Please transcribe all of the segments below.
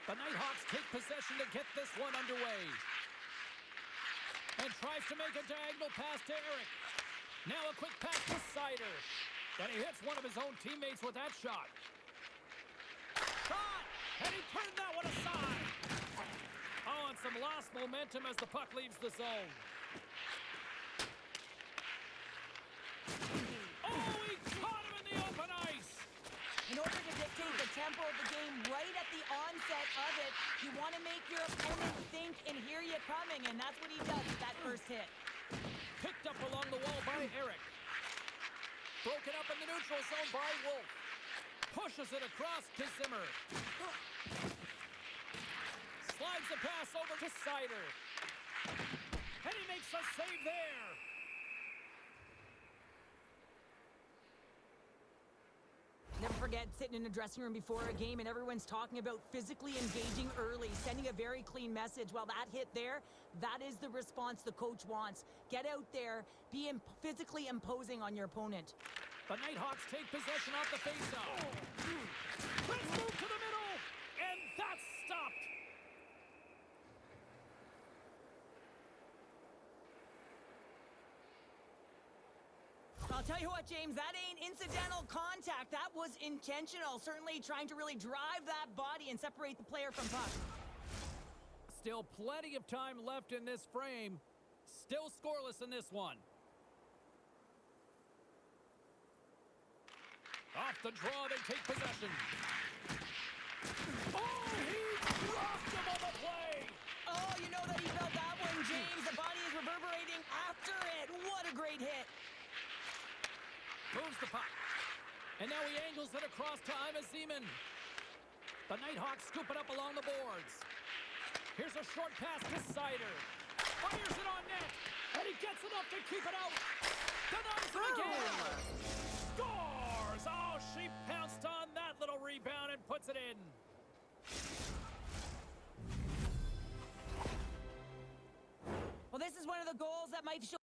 The Nighthawks take possession to get this one underway. And tries to make a diagonal pass to Eric. Now a quick pass to Seider. And he hits one of his own teammates with that shot. Shot! And he turned that one aside. Oh, and some lost momentum as the puck leaves the zone. Oh, he caught him in the open ice. In order to dictate the tempo of the game right at the onset of it, you want to make your opponent think and hear you coming, and that's what he does with that first hit. Picked up along the wall by Eric. Broken up in the neutral zone by Wolf. Pushes it across to Zimmer. Slides the pass over to Seider. And he makes a save there. Never forget sitting in a dressing room before a game and everyone's talking about physically engaging early, sending a very clean message. Well, that hit there, that is the response the coach wants. Get out there, be physically imposing on your opponent. The Nighthawks take possession off the faceoff. Let's move to the middle, and that's stopped. I'll tell you what, James, that ain't incidental contact. That was intentional. Certainly trying to really drive that body and separate the player from puck. Still plenty of time left in this frame. Still scoreless in this one. Off the draw, they take possession. Oh, he dropped him on the play. Oh, you know that he felt that one, James. The body is reverberating after it. What a great hit. Moves the puck. And now he angles it across to Ima Zeman. The Nighthawks scoop it up along the boards. Here's a short pass to Seider. Fires it on net. And he gets enough to keep it out. Denies it again. Scores! Oh, she pounced on that little rebound and puts it in. Well, this is one of the goals that might show.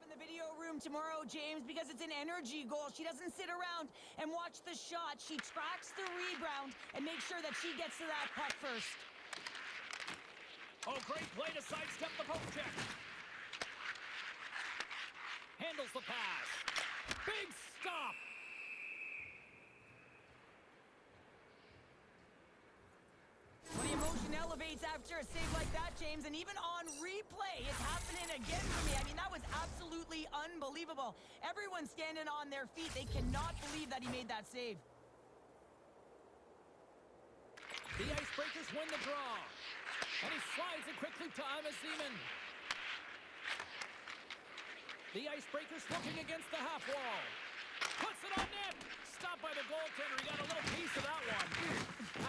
In the video room tomorrow, James, because it's an energy goal. She doesn't sit around and watch the shot. She tracks the rebound and makes sure that she gets to that puck first. Oh, great play to sidestep the poke check. Handles the pass. Big stop. Well, the emotion elevates after a save like that, James, and even on replay, it's happening again for me. I mean, that was absolutely unbelievable. Everyone's standing on their feet. They cannot believe that he made that save. The Icebreakers win the draw. And he slides it quickly to Ima Zeman. The Icebreakers looking against the half wall. Puts it on net. Stopped by the goaltender. He got a little piece of that one.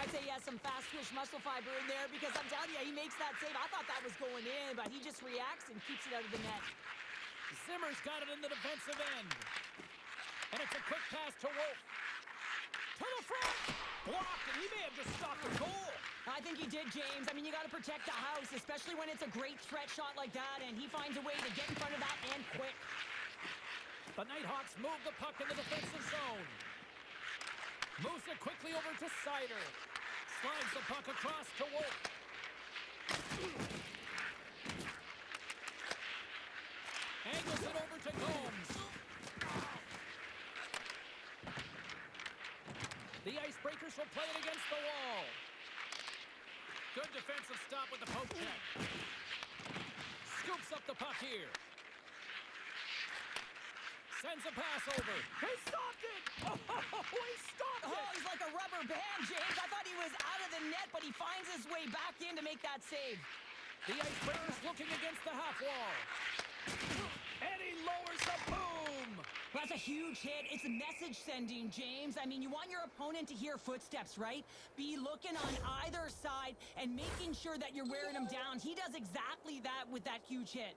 I'd say he has some fast twitch muscle fiber in there because I'm telling you, he makes that save. I thought that was going in, but he just reacts and keeps it out of the net. Zimmer's got it in the defensive end. And it's a quick pass to Wolf. To the front. Blocked, and he may have just stopped the goal. I think he did, James. I mean, you got to protect the house, especially when it's a great threat shot like that, and he finds a way to get in front of that and quick. The Nighthawks move the puck in the defensive zone. Moves it quickly over to Seider. Slides the puck across to Wolf. Angles it over to Gomes. The Icebreakers will play it against the wall. Good defensive stop with the poke check. Scoops up the puck here. Sends a pass over. He stopped it! Oh, he stopped it! Oh, he's like a rubber band, James. I thought he was out of the net, but he finds his way back in to make that save. The Icebreakers looking against the half wall. And he lowers the boom! Well, that's a huge hit. It's message sending, James. I mean, you want your opponent to hear footsteps, right? Be looking on either side and making sure that you're wearing him down. He does exactly that with that huge hit.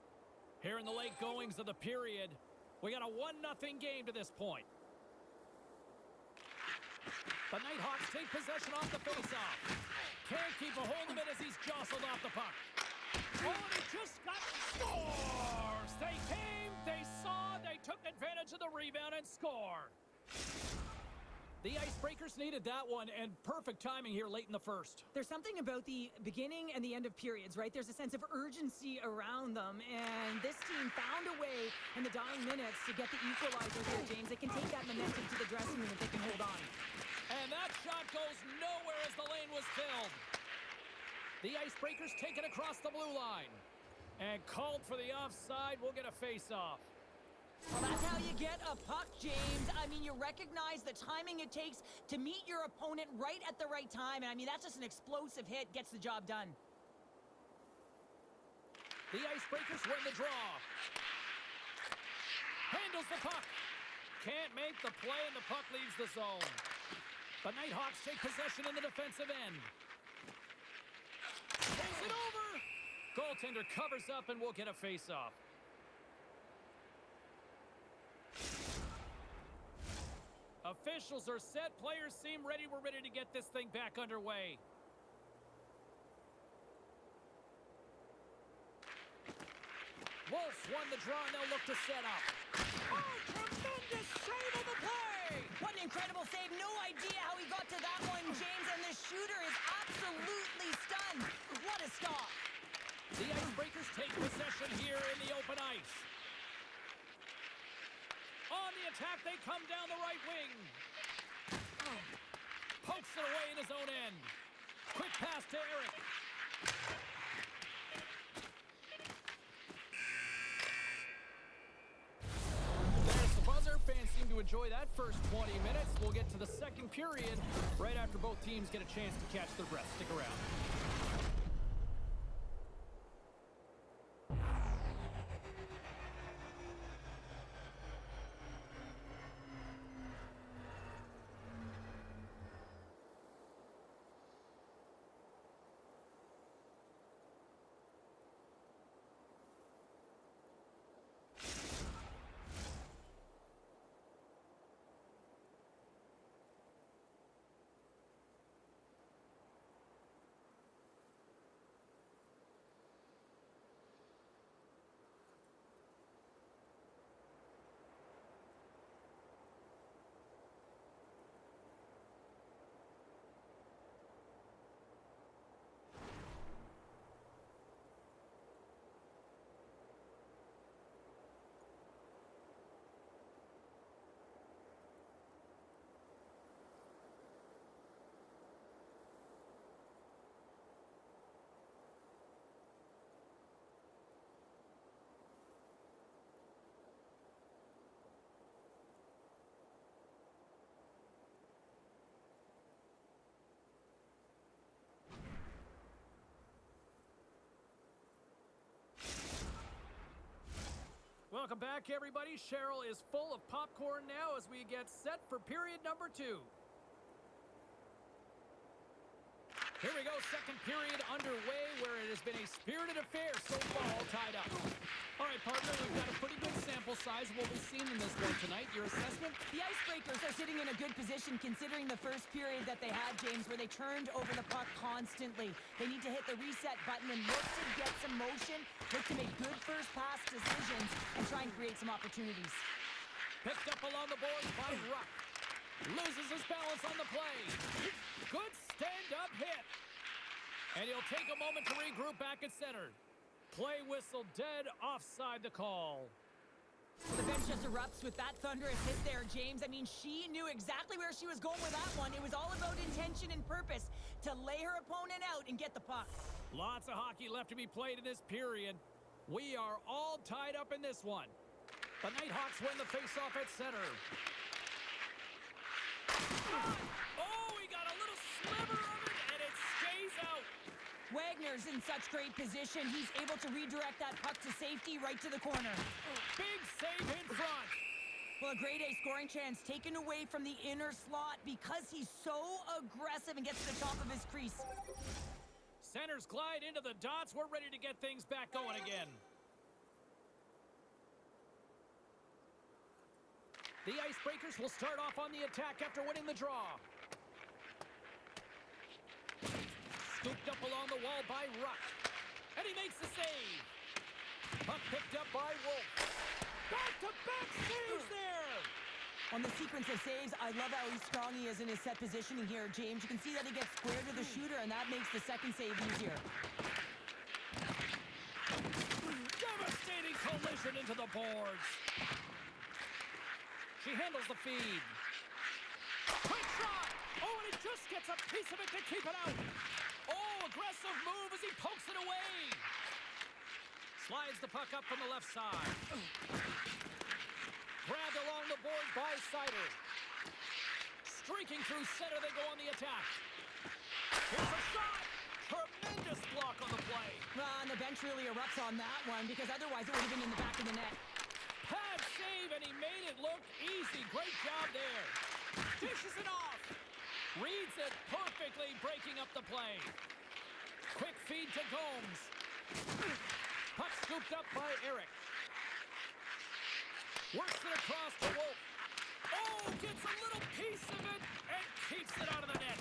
Here in the late goings of the period, we got a 1-0 game to this point. The Nighthawks take possession off the faceoff. Can't keep a hold of it as he's jostled off the puck. Oh, and he just got scores! They came, they saw, they took advantage of the rebound and scored. The Icebreakers needed that one, and perfect timing here late in the first. There's something about the beginning and the end of periods, right? There's a sense of urgency around them, and this team found a way in the dying minutes to get the equalizer here, James. They can take that momentum to the dressing room if they can hold on. And that shot goes nowhere as the lane was filled. The Icebreakers take it across the blue line. And called for the offside, we'll get a face-off. Well, that's how you get a puck, James. I mean, you recognize the timing it takes to meet your opponent right at the right time. And I mean, that's just an explosive hit, gets the job done. The Icebreakers win the draw. Handles the puck. Can't make the play, and the puck leaves the zone. The Nighthawks take possession in the defensive end. Takes it over. Goaltender covers up, and we'll get a face-off. Officials are set. Players seem ready. We're ready to get this thing back underway. Wolves won the draw, and they'll look to set up. Oh, tremendous save of the play! What an incredible save. No idea how he got to that one, James. And the shooter is absolutely stunned. What a stop. The Icebreakers take possession here in the open ice. On the attack, they come down the right wing. Pokes it away in his own end. Quick pass to Eric. There's the buzzer. Fans seem to enjoy that first 20 minutes. We'll get to the second period right after both teams get a chance to catch their breath. Stick around. Welcome back, everybody. Cheryl is full of popcorn now as we get set for period number 2. Here we go, second period underway, where it has been a spirited affair so far, all tied up. All right, partner, we've got a pretty good sample size of what we've seen in this one tonight. Your assessment? The Icebreakers are sitting in a good position considering the first period that they had, James, where they turned over the puck constantly. They need to hit the reset button and look to get some motion, look to make good first pass decisions, and try and create some opportunities. Picked up along the boards by Ruck. Loses his balance on the play. Good stand-up hit. And he'll take a moment to regroup back at center. Play whistle dead, offside the call. The bench just erupts with that thunderous hit there, James. I mean, she knew exactly where she was going with that one. It was all about intention and purpose to lay her opponent out and get the puck. Lots of hockey left to be played in this period. We are all tied up in this one. The Nighthawks win the faceoff at center. Oh, he got a little sliver of it, and it stays out. Wagner's in such great position. He's able to redirect that puck to safety right to the corner. Big save in front. Well, a grade A scoring chance taken away from the inner slot because he's so aggressive and gets to the top of his crease. Centers glide into the dots. We're ready to get things back going again. The Icebreakers will start off on the attack after winning the draw. Scooped up along the wall by Ruck. And he makes the save. Puck picked up by Wolf. Back-to-back saves there. On the sequence of saves, I love how strong he is in his set positioning here, James. You can see that he gets square to the shooter, and that makes the second save easier. Devastating collision into the boards. She handles the feed. Quick shot! Oh, and he just gets a piece of it to keep it out. Oh, aggressive move as he pokes it away. Slides the puck up from the left side. Grabbed along the board by Seider. Streaking through center, they go on the attack. Here's a shot! Tremendous block on the play. And the bench really erupts on that one because otherwise it would have been in the back of the net. Pad save, and he made it look easy. Great job there. Dishes it off. Reads it perfectly, breaking up the play. Quick feed to Gomes. Puck scooped up by Eric. Works it across to Wolf. Oh, gets a little piece of it and keeps it out of the net.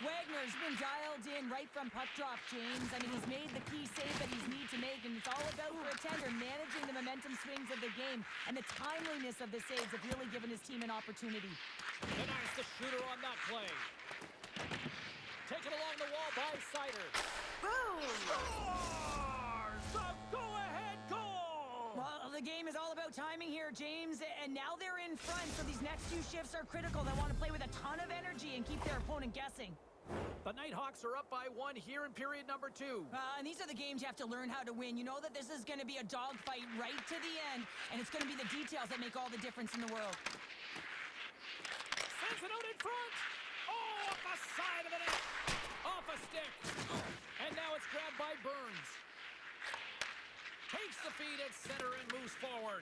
Wagner's been dialed in right from puck drop, James. I mean, he's made the key save that he's need to make, and it's all about for a tender managing the momentum swings of the game, and the timeliness of the saves have really given his team an opportunity. Denies the shooter on that play. Taken along the wall by Seider. Boom! Scores! The go-ahead goal! Well, the game is all about timing here, James, and now they're in front, so these next two shifts are critical. They want to play with a ton of energy and keep their opponent guessing. The Nighthawks are up by 1 here in period number 2. And these are the games you have to learn how to win. You know that this is going to be a dogfight right to the end, and it's going to be the details that make all the difference in the world. Sends it out in front. Oh, off the side of the net. Off a stick. And now it's grabbed by Burns. Takes the feed at center and moves forward.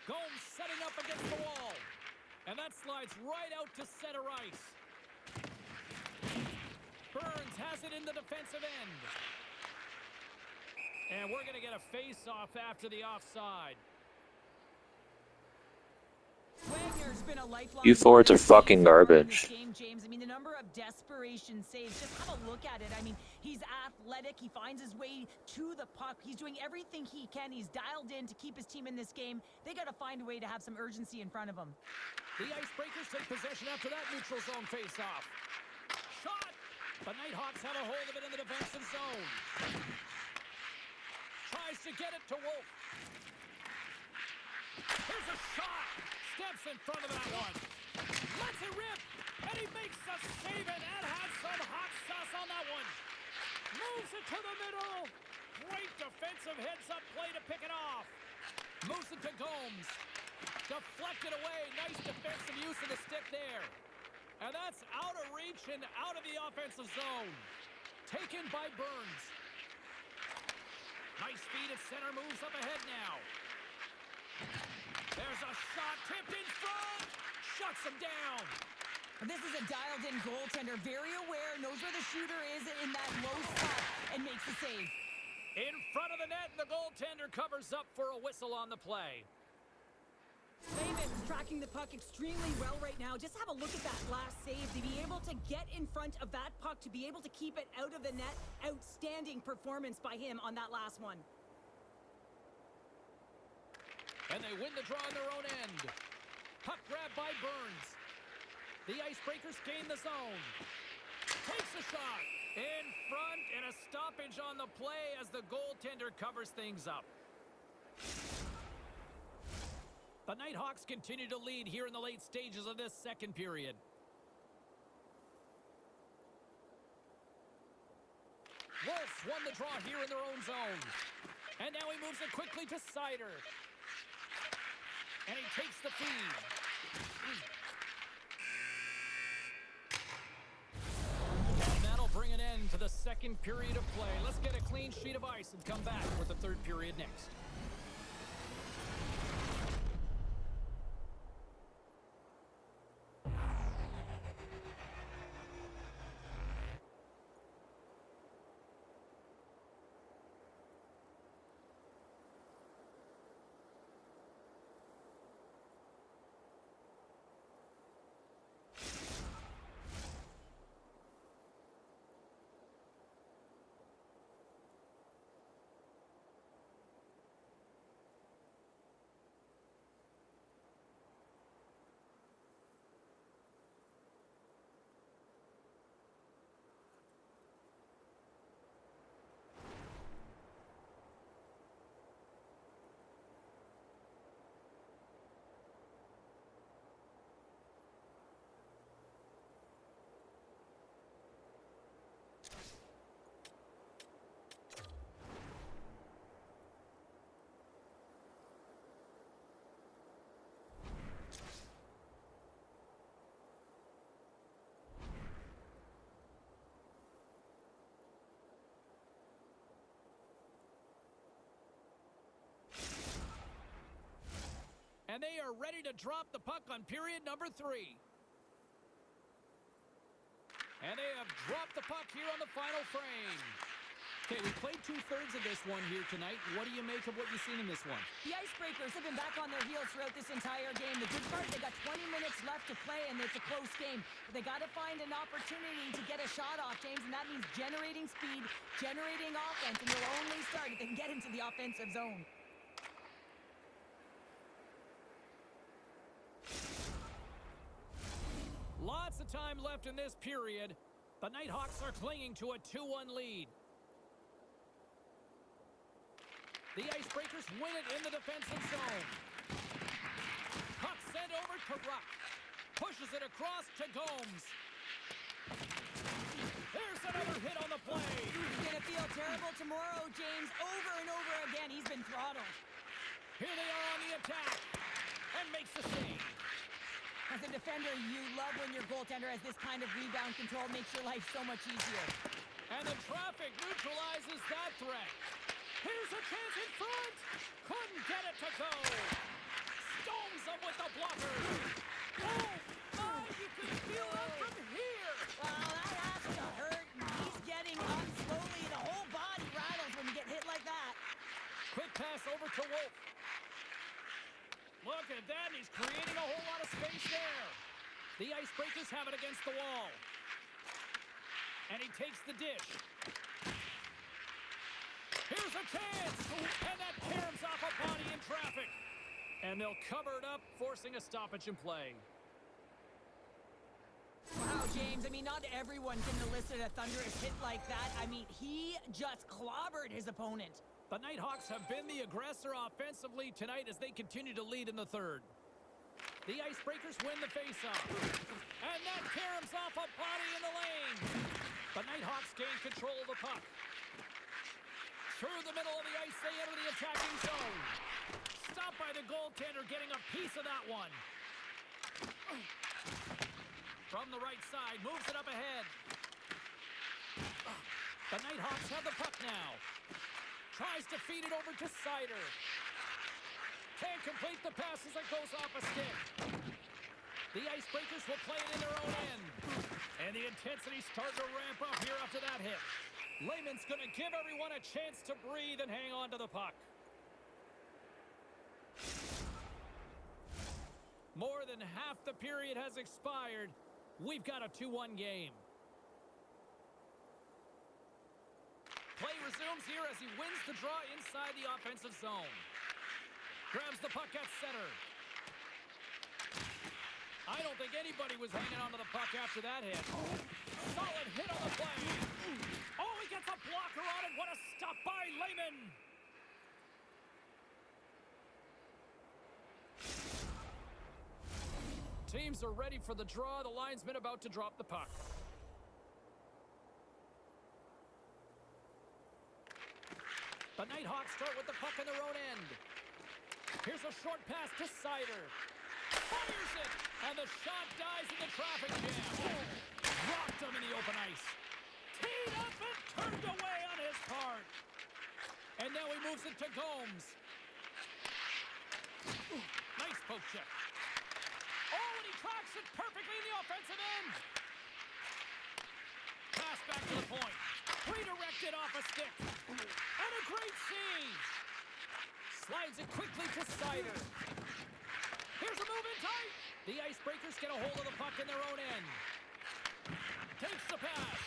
Gomes setting up against the wall. And that slides right out to center ice. Burns has it in the defensive end. And we're going to get a face-off after the offside. Wagner's been a lifeline. You forwards are fucking garbage. Game, James. I mean, the number of desperation saves, just have a look at it. I mean, he's athletic. He finds his way to the puck. He's doing everything he can. He's dialed in to keep his team in this game. They got to find a way to have some urgency in front of them. The Icebreakers take possession after that neutral zone face-off. Shot! The Nighthawks have a hold of it in the defensive zone. Tries to get it to Wolf. Here's a shot! Steps in front of that one. Lets it rip! And he makes the save, and that had some hot sauce on that one. Moves it to the middle. Great defensive heads-up play to pick it off. Moves it to Gomes. Deflected away. Nice defensive use of the stick there. And that's out of reach and out of the offensive zone. Taken by Burns. Nice feed at center. Moves up ahead now. There's a shot tipped in front. Shuts him down. This is a dialed-in goaltender. Very aware. Knows where the shooter is in that low spot and makes the save. In front of the net, and the goaltender covers up for a whistle on the play. Layman's tracking the puck extremely well right now. Just have a look at that last save. To be able to get in front of that puck, to be able to keep it out of the net, outstanding performance by him on that last one. And they win the draw on their own end. Puck grabbed by Burns. The Icebreakers gain the zone. Takes a shot. In front, and a stoppage on the play as the goaltender covers things up. The Nighthawks continue to lead here in the late stages of this second period. Wolves won the draw here in their own zone. And now he moves it quickly to Seider. And he takes the feed. And that'll bring an end to the second period of play. Let's get a clean sheet of ice and come back with the third period next. are ready to drop the puck on period number 3. And they have dropped the puck here on the final frame. Okay, we played 2/3 of this one here tonight. What do you make of what you've seen in this one? The Icebreakers have been back on their heels throughout this entire game. The good part, they got 20 minutes left to play, and it's a close game. But they got to find an opportunity to get a shot off, James, and that means generating speed, generating offense, and they'll only start if they can get into the offensive zone. Lots of time left in this period. The Nighthawks are clinging to a 2-1 lead. The Icebreakers win it in the defensive zone. Puck sent over to Ruck. Pushes it across to Gomes. There's another hit on the play. He's going to feel terrible tomorrow, James. Over and over again, he's been throttled. Here they are on the attack. And makes the save. As a defender, you love when your goaltender has this kind of rebound control. Makes your life so much easier. And the traffic neutralizes that threat. Here's a chance in front. Couldn't get it to go. Stones him with the blocker. Oh, my, you can feel it from here. Well, that has to hurt. He's getting up slowly. The whole body rattles when you get hit like that. Quick pass over to Wolf. Look at that. He's creating a whole lot of space there. The Icebreakers have it against the wall. And he takes the dish. Here's a chance. And that caroms off a body in traffic. And they'll cover it up, forcing a stoppage in play. Wow, James. I mean, not everyone can elicit a thunderous hit like that. I mean, he just clobbered his opponent. The Nighthawks have been the aggressor offensively tonight as they continue to lead in the third. The Icebreakers win the faceoff. And that caroms off a body in the lane. The Nighthawks gain control of the puck. Through the middle of the ice, they enter the attacking zone. Stopped by the goaltender, getting a piece of that one. From the right side, moves it up ahead. The Nighthawks have the puck now. Tries to feed it over to Sider. Can't complete the pass as it goes off a stick. The Icebreakers will play it in their own end. And the intensity's starting to ramp up here after that hit. Lehman's going to give everyone a chance to breathe and hang on to the puck. More than half the period has expired. We've got a 2-1 game. Play resumes here as he wins the draw inside the offensive zone. Grabs the puck at center. I don't think anybody was hanging onto the puck after that hit. Solid hit on the play. Oh, he gets a blocker on it. What a stop by Lehman. Teams are ready for the draw. The linesman about to drop the puck. The Nighthawks start with the puck in their own end. Here's a short pass to Sider. Fires it! And the shot dies in the traffic jam. Rocked him in the open ice. Teed up and turned away on his part. And now he moves it to Gomes. Nice poke check. Oh, and he tracks it perfectly in the offensive end. Pass back to the point. Redirected off a stick. And a great save. Slides it quickly to Sider. Here's a move in tight. The Icebreakers get a hold of the puck in their own end. Takes the pass.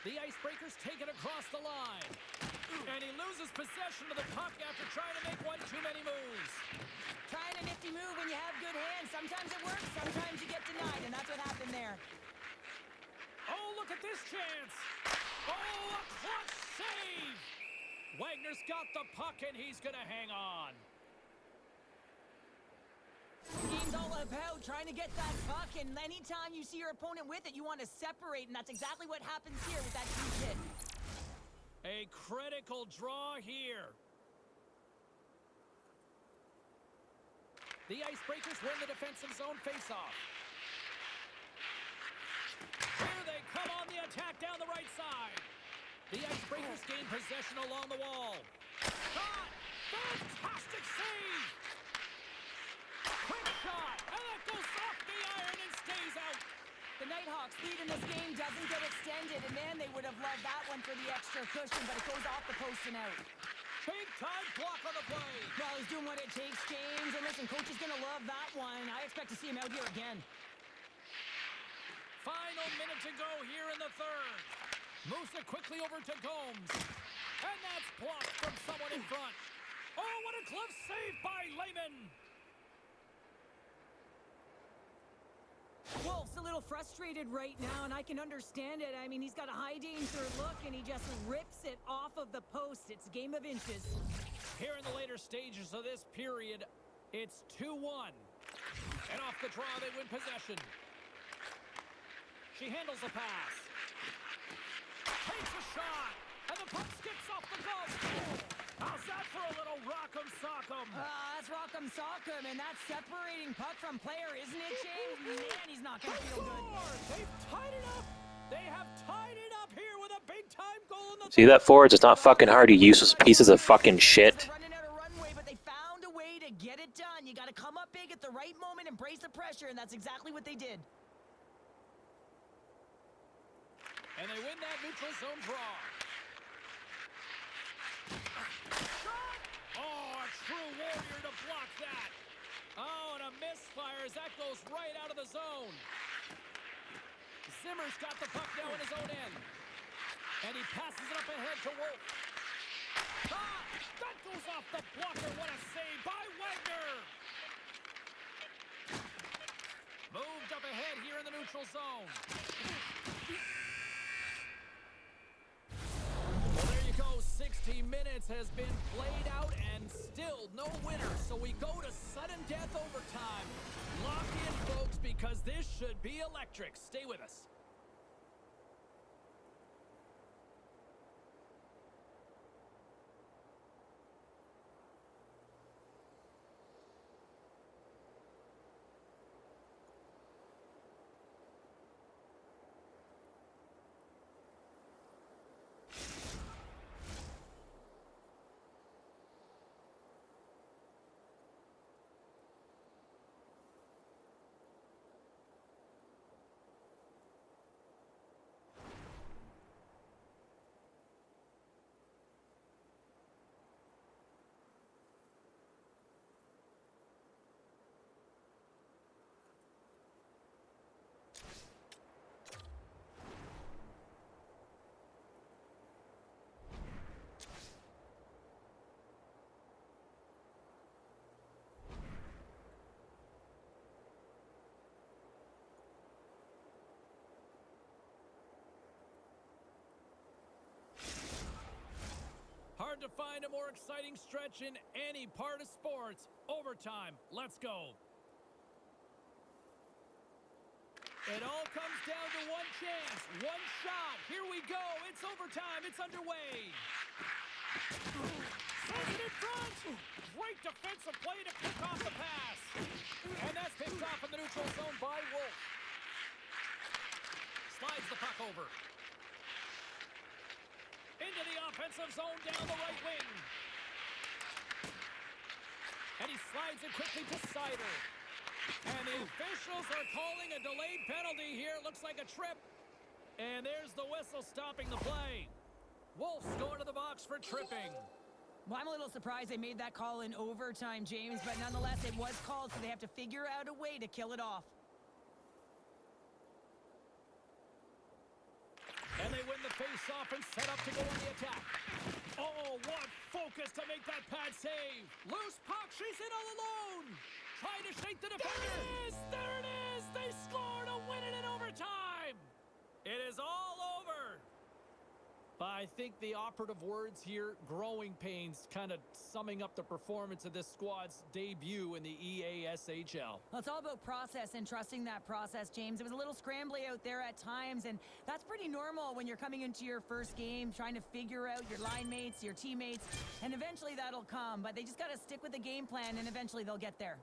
The Icebreakers take it across the line. And he loses possession of the puck after trying to make one too many moves. Trying a nifty move when you have good hands. Sometimes it works, sometimes you get denied, and that's what happened there. Oh, look at this chance. Oh, a clutch save. Wagner's got the puck, and he's going to hang on. The game's all about trying to get that puck, and anytime you see your opponent with it, you want to separate, and that's exactly what happens here with that huge hit. A critical draw here. The Icebreakers win the defensive zone faceoff. Here they come on the attack down the right side. The Icebreakers gain possession along the wall. Shot! Fantastic save! The Nighthawks lead in this game doesn't get extended, and man, they would have loved that one for the extra cushion, but it goes off the post and out. Big time block on the play. Well, he's doing what it takes, James, and listen, coach is going to love that one. I expect to see him out here again. Final minute to go here in the third. Moves it quickly over to Gomes. And that's blocked from someone in front. Oh, what a glove save by Lehman. Wolf's a little frustrated right now, and I can understand it. I mean, he's got a high danger look, and he just rips it off of the post. It's a game of inches. Here in the later stages of this period, it's 2-1. And off the draw, they win possession. She handles the pass. Takes a shot. And the puck skips off the glove. How's that for a little rock'em sock'em? That's rock'em sock'em, and that's separating puck from player, isn't it, James? Man, he's not going to feel good. They've tied it up. They have tied it up here with a big-time goal in the See that, forwards? It's not fucking hard, you useless pieces of fucking shit. They're running out of runway, but they found a way to get it done. You got to come up big at the right moment and brace the pressure, and that's exactly what they did. And they win that neutral zone draw. Shot! Oh, a true warrior to block that. Oh, and a misfire as that goes right out of the zone. Zimmer's got the puck now in his own end. And he passes it up ahead to Wolf. Ah, that goes off the blocker. What a save by Wagner. Moved up ahead here in the neutral zone. Well, there you go. 60 minutes has been played out and still no winner. So we go to sudden death overtime. Lock in, folks, because this should be electric. Stay with us. Hard to find a more exciting stretch in any part of sports. Overtime. Let's go. It all comes down to one chance, one shot. Here we go. It's overtime. It's underway. Sends it in front. Great defensive play to pick off the pass. And that's picked off in the neutral zone by Wolf. Slides the puck over. Into the offensive zone down the right wing. And he slides it quickly to Seider. And the officials are calling a delayed penalty here. Looks like a trip. And there's the whistle stopping the play. Wolf's going to the box for tripping. Well, I'm a little surprised they made that call in overtime, James, but nonetheless, it was called, so they have to figure out a way to kill it off. And they win the face-off and set up to go on the attack. Oh, what focus to make that pad save. Loose puck, she's in all alone. Trying to shake the defender. There it is! They score to win it in overtime! It is all over! But I think the operative words here, growing pains, kind of summing up the performance of this squad's debut in the EASHL. Well, it's all about process and trusting that process, James. It was a little scrambly out there at times, and that's pretty normal when you're coming into your first game, trying to figure out your line mates, your teammates, and eventually that'll come. But they just got to stick with the game plan, and eventually they'll get there.